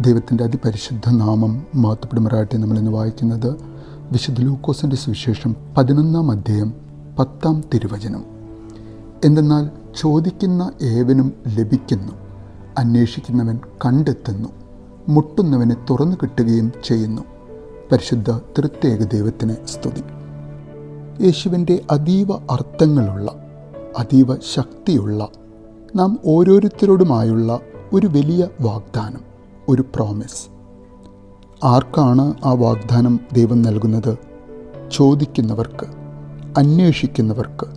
ദൈവത്തിൻ്റെ അതിപരിശുദ്ധ നാമം മഹത്വപ്പെടുമാറാകട്ടെ. നമ്മളിന്ന് വായിക്കുന്നത് വിശുദ്ധ ലൂക്കോസിൻ്റെ സുവിശേഷം 11-ാം അധ്യായം 10-ാം തിരുവചനം. എന്തെന്നാൽ ചോദിക്കുന്ന ഏവനും ലഭിക്കുന്നു, അന്വേഷിക്കുന്നവൻ കണ്ടെത്തുന്നു, മുട്ടുന്നവനെ തുറന്നു കിട്ടുകയും ചെയ്യുന്നു. പരിശുദ്ധ തൃത്യേക ദൈവത്തിന് സ്തുതി. യേശുവിൻ്റെ അതീവ അർത്ഥങ്ങളുള്ള, അതീവ ശക്തിയുള്ള, നാം ഓരോരുത്തരോടുമായുള്ള ഒരു വലിയ വാഗ്ദാനം, ഒരു പ്രോമിസ്. ആർക്കാണ് ആ വാഗ്ദാനം ദൈവം നൽകുന്നത്? ചോദിക്കുന്നവർക്ക്, അന്വേഷിക്കുന്നവർക്ക്,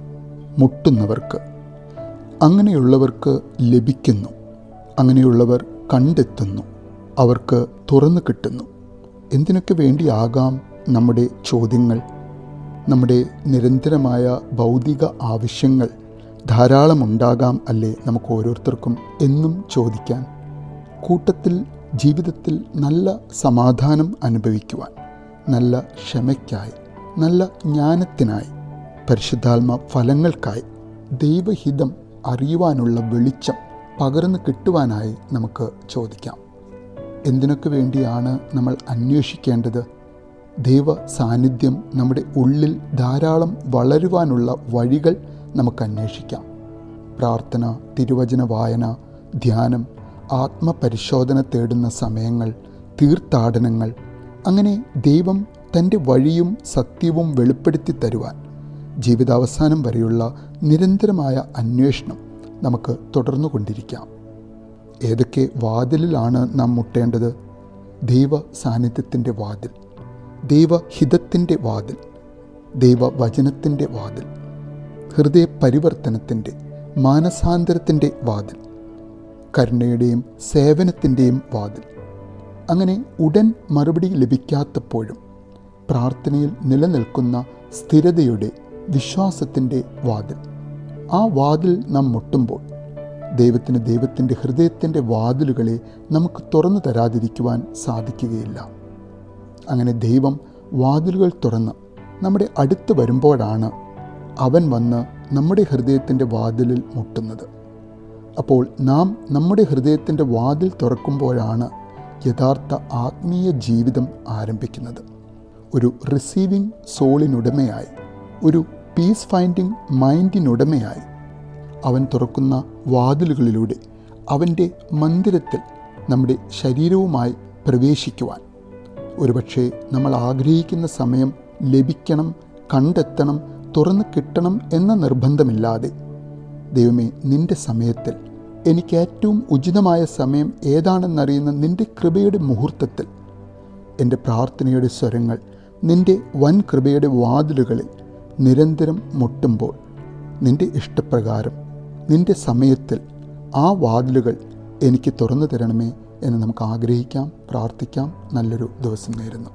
മുട്ടുന്നവർക്ക്. അങ്ങനെയുള്ളവർക്ക് ലഭിക്കുന്നു, അങ്ങനെയുള്ളവർ കണ്ടെത്തുന്നു, അവർക്ക് തുറന്നു കിട്ടുന്നു. എന്തിനൊക്കെ വേണ്ടിയാകാം നമ്മുടെ ചോദ്യങ്ങൾ? നമ്മുടെ നിരന്തരമായ ഭൗതിക ആവശ്യങ്ങൾ ധാരാളം ഉണ്ടാകാം അല്ലേ നമുക്ക് ഓരോരുത്തർക്കും എന്നും ചോദിക്കാൻ? കൂട്ടത്തിൽ ജീവിതത്തിൽ നല്ല സമാധാനം അനുഭവിക്കുവാൻ, നല്ല ക്ഷമയ്ക്കായി, നല്ല ജ്ഞാനത്തിനായി, പരിശുദ്ധാത്മ ഫലങ്ങൾക്കായി, ദൈവഹിതം അറിയുവാനുള്ള വെളിച്ചം പകർന്നു കിട്ടുവാനായി നമുക്ക് ചോദിക്കാം. എന്തിനൊക്കെ വേണ്ടിയാണ് നമ്മൾ അന്വേഷിക്കേണ്ടത്? ദൈവ സാന്നിധ്യം നമ്മുടെ ഉള്ളിൽ ധാരാളം വളരുവാനുള്ള വഴികൾ നമുക്ക് അന്വേഷിക്കാം. പ്രാർത്ഥന, തിരുവചന വായന, ധ്യാനം, ആത്മപരിശോധന തേടുന്ന സമയങ്ങൾ, തീർത്ഥാടനങ്ങൾ, അങ്ങനെ ദൈവം തൻ്റെ വഴിയും സത്യവും വെളിപ്പെടുത്തി തരുവാൻ ജീവിതാവസാനം വരെയുള്ള നിരന്തരമായ അന്വേഷണം നമുക്ക് തുടർന്നു കൊണ്ടിരിക്കാം. ഏതൊക്കെ വാതിലിലാണ് നാം മുട്ടേണ്ടത്? ദൈവ സാന്നിധ്യത്തിൻ്റെ വാതിൽ, ദൈവഹിതത്തിൻ്റെ വാതിൽ, ദൈവവചനത്തിൻ്റെ വാതിൽ, ഹൃദയ പരിവർത്തനത്തിൻ്റെ, മാനസാന്തരത്തിൻ്റെ വാതിൽ, കരുണയുടെയും സേവനത്തിൻ്റെയും വാതിൽ. അങ്ങനെ ഉടൻ മറുപടി ലഭിക്കാത്തപ്പോഴും പ്രാർത്ഥനയിൽ നിലനിൽക്കുന്ന സ്ഥിരതയുടെ, വിശ്വാസത്തിൻ്റെ വാതിൽ. ആ വാതിൽ നാം മുട്ടുമ്പോൾ ദൈവത്തിന് ദൈവത്തിൻ്റെ ഹൃദയത്തിൻ്റെ വാതിലുകളെ നമുക്ക് തുറന്നു തരാതിരിക്കുവാൻ സാധിക്കുകയില്ല. അങ്ങനെ ദൈവം വാതിലുകൾ തുറന്ന് നമ്മുടെ അടുത്ത് വരുമ്പോഴാണ് അവൻ വന്ന് നമ്മുടെ ഹൃദയത്തിൻ്റെ വാതിലിൽ മുട്ടുന്നത്. അപ്പോൾ നാം നമ്മുടെ ഹൃദയത്തിൻ്റെ വാതിൽ തുറക്കുമ്പോഴാണ് യഥാർത്ഥ ആത്മീയ ജീവിതം ആരംഭിക്കുന്നത്. ഒരു റിസീവിങ് സോളിനുടമയായി, ഒരു പീസ് ഫൈൻഡിങ് മൈൻഡിനുടമയായി അവൻ തുറക്കുന്ന വാതിലുകളിലൂടെ അവൻ്റെ മന്ദിരത്തിൽ നമ്മുടെ ശരീരവുമായി പ്രവേശിക്കുവാൻ ഒരുപക്ഷെ നമ്മൾ ആഗ്രഹിക്കുന്ന സമയം ലഭിക്കണം, കണ്ടെത്തണം, തുറന്നു കിട്ടണം എന്ന നിർബന്ധമില്ലാതെ, ദൈവമേ, നിൻ്റെ സമയത്തിൽ, എനിക്ക് ഏറ്റവും ഉചിതമായ സമയം ഏതാണെന്നറിയുന്ന നിൻ്റെ കൃപയുടെ മുഹൂർത്തത്തിൽ എൻ്റെ പ്രാർത്ഥനയുടെ സ്വരങ്ങൾ നിൻ്റെ വൻ കൃപയുടെ വാതിലുകളിൽ നിരന്തരം മുട്ടുമ്പോൾ, നിൻ്റെ ഇഷ്ടപ്രകാരം, നിൻ്റെ സമയത്തിൽ ആ വാതിലുകൾ എനിക്ക് തുറന്നു തരണമേ എന്ന് നമുക്ക് ആഗ്രഹിക്കാം, പ്രാർത്ഥിക്കാം. നല്ലൊരു ദിവസം നേരുന്നു.